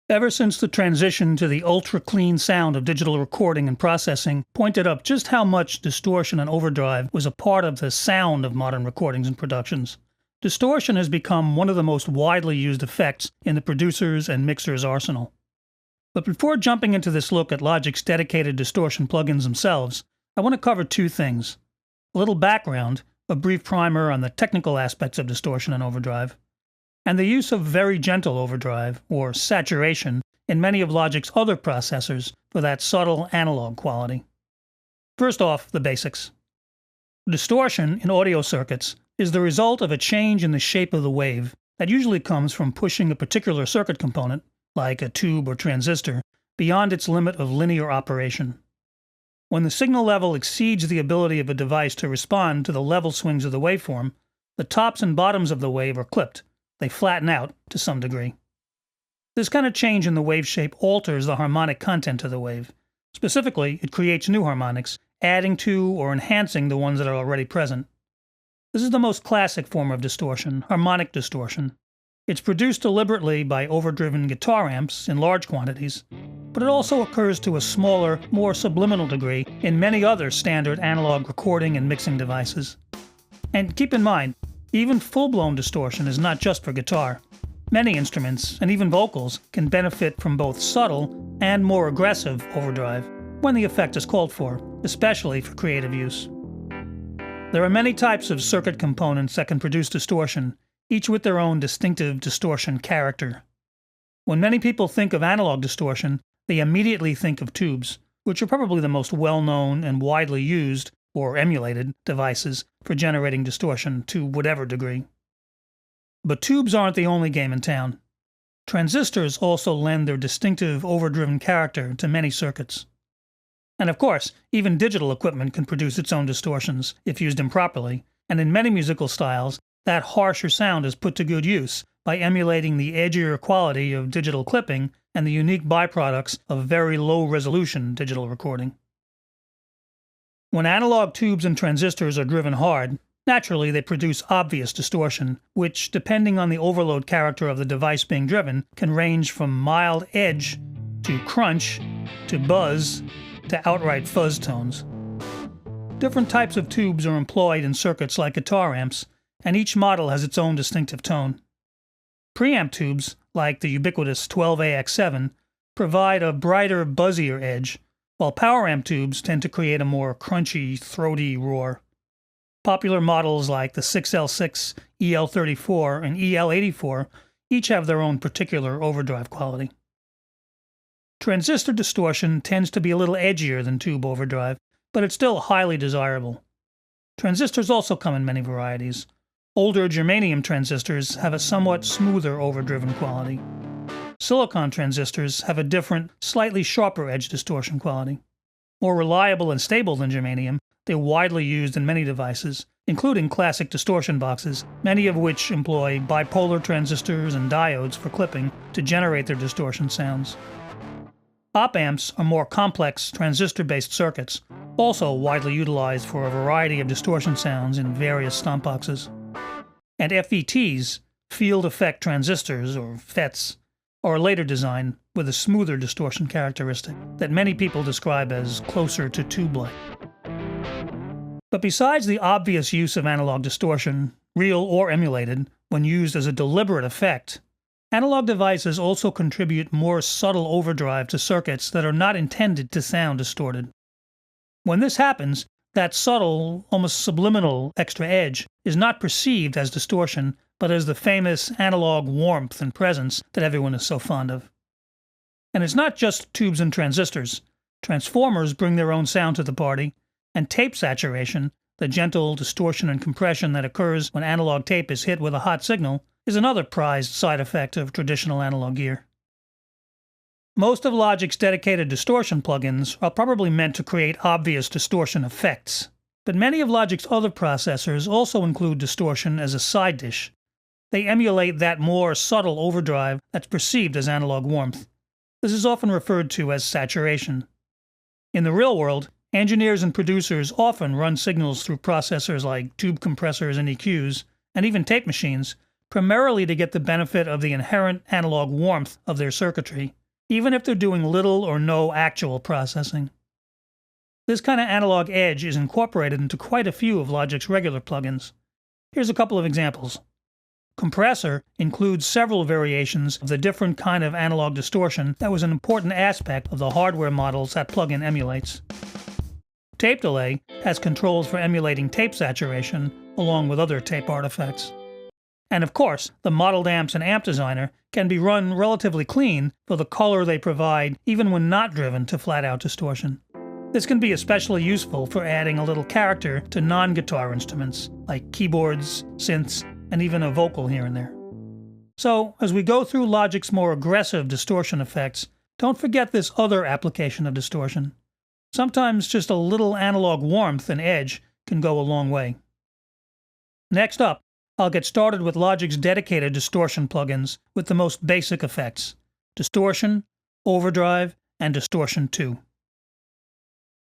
Ever since the transition to the ultra-clean sound of digital recording and processing pointed up just how much distortion and overdrive was a part of the sound of modern recordings and productions, distortion has become one of the most widely used effects in the producer's and mixer's arsenal. But before jumping into this look at Logic's dedicated distortion plugins themselves, I want to cover two things: a little background, a brief primer on the technical aspects of distortion and overdrive, and the use of very gentle overdrive, or saturation, in many of Logic's other processors for that subtle analog quality. First off, the basics. Distortion in audio circuits is the result of a change in the shape of the wave that usually comes from pushing a particular circuit component, like a tube or transistor, beyond its limit of linear operation. When the signal level exceeds the ability of a device to respond to the level swings of the waveform, the tops and bottoms of the wave are clipped. They flatten out to some degree. This kind of change in the wave shape alters the harmonic content of the wave. Specifically, it creates new harmonics, adding to or enhancing the ones that are already present. This is the most classic form of distortion, harmonic distortion. It's produced deliberately by overdriven guitar amps in large quantities, but it also occurs to a smaller, more subliminal degree in many other standard analog recording and mixing devices. And keep in mind, even full-blown distortion is not just for guitar. Many instruments, and even vocals, can benefit from both subtle and more aggressive overdrive when the effect is called for, especially for creative use. There are many types of circuit components that can produce distortion, each with their own distinctive distortion character. When many people think of analog distortion, they immediately think of tubes, which are probably the most well-known and widely used, or emulated, devices for generating distortion to whatever degree. But tubes aren't the only game in town. Transistors also lend their distinctive overdriven character to many circuits. And of course, even digital equipment can produce its own distortions if used improperly, and in many musical styles, that harsher sound is put to good use by emulating the edgier quality of digital clipping and the unique byproducts of very low-resolution digital recording. When analog tubes and transistors are driven hard, naturally they produce obvious distortion, which, depending on the overload character of the device being driven, can range from mild edge to crunch to buzz to outright fuzz tones. Different types of tubes are employed in circuits like guitar amps, and each model has its own distinctive tone. Preamp tubes, like the ubiquitous 12AX7, provide a brighter, buzzier edge, while power amp tubes tend to create a more crunchy, throaty roar. Popular models like the 6L6, EL34, and EL84 each have their own particular overdrive quality. Transistor distortion tends to be a little edgier than tube overdrive, but it's still highly desirable. Transistors also come in many varieties. Older germanium transistors have a somewhat smoother overdriven quality. Silicon transistors have a different, slightly sharper edge distortion quality. More reliable and stable than germanium, they're widely used in many devices, including classic distortion boxes, many of which employ bipolar transistors and diodes for clipping to generate their distortion sounds. Op-amps are more complex transistor-based circuits, also widely utilized for a variety of distortion sounds in various stomp boxes. And FETs, field effect transistors, or FETs, are a later design with a smoother distortion characteristic that many people describe as closer to tube-like. But besides the obvious use of analog distortion, real or emulated, when used as a deliberate effect, analog devices also contribute more subtle overdrive to circuits that are not intended to sound distorted. When this happens, that subtle, almost subliminal extra edge is not perceived as distortion, but as the famous analog warmth and presence that everyone is so fond of. And it's not just tubes and transistors. Transformers bring their own sound to the party, and tape saturation, the gentle distortion and compression that occurs when analog tape is hit with a hot signal, is another prized side effect of traditional analog gear. Most of Logic's dedicated distortion plugins are probably meant to create obvious distortion effects, but many of Logic's other processors also include distortion as a side dish. They emulate that more subtle overdrive that's perceived as analog warmth. This is often referred to as saturation. In the real world, engineers and producers often run signals through processors like tube compressors and EQs, and even tape machines, primarily to get the benefit of the inherent analog warmth of their circuitry, even if they're doing little or no actual processing. This kind of analog edge is incorporated into quite a few of Logic's regular plugins. Here's a couple of examples. Compressor includes several variations of the different kind of analog distortion that was an important aspect of the hardware models that plugin emulates. Tape delay has controls for emulating tape saturation, along with other tape artifacts. And of course, the modeled amps and Amp Designer can be run relatively clean for the color they provide even when not driven to flat-out distortion. This can be especially useful for adding a little character to non-guitar instruments, like keyboards, synths, and even a vocal here and there. So, as we go through Logic's more aggressive distortion effects, don't forget this other application of distortion. Sometimes just a little analog warmth and edge can go a long way. Next up, I'll get started with Logic's dedicated distortion plugins with the most basic effects: Distortion, Overdrive, and Distortion 2.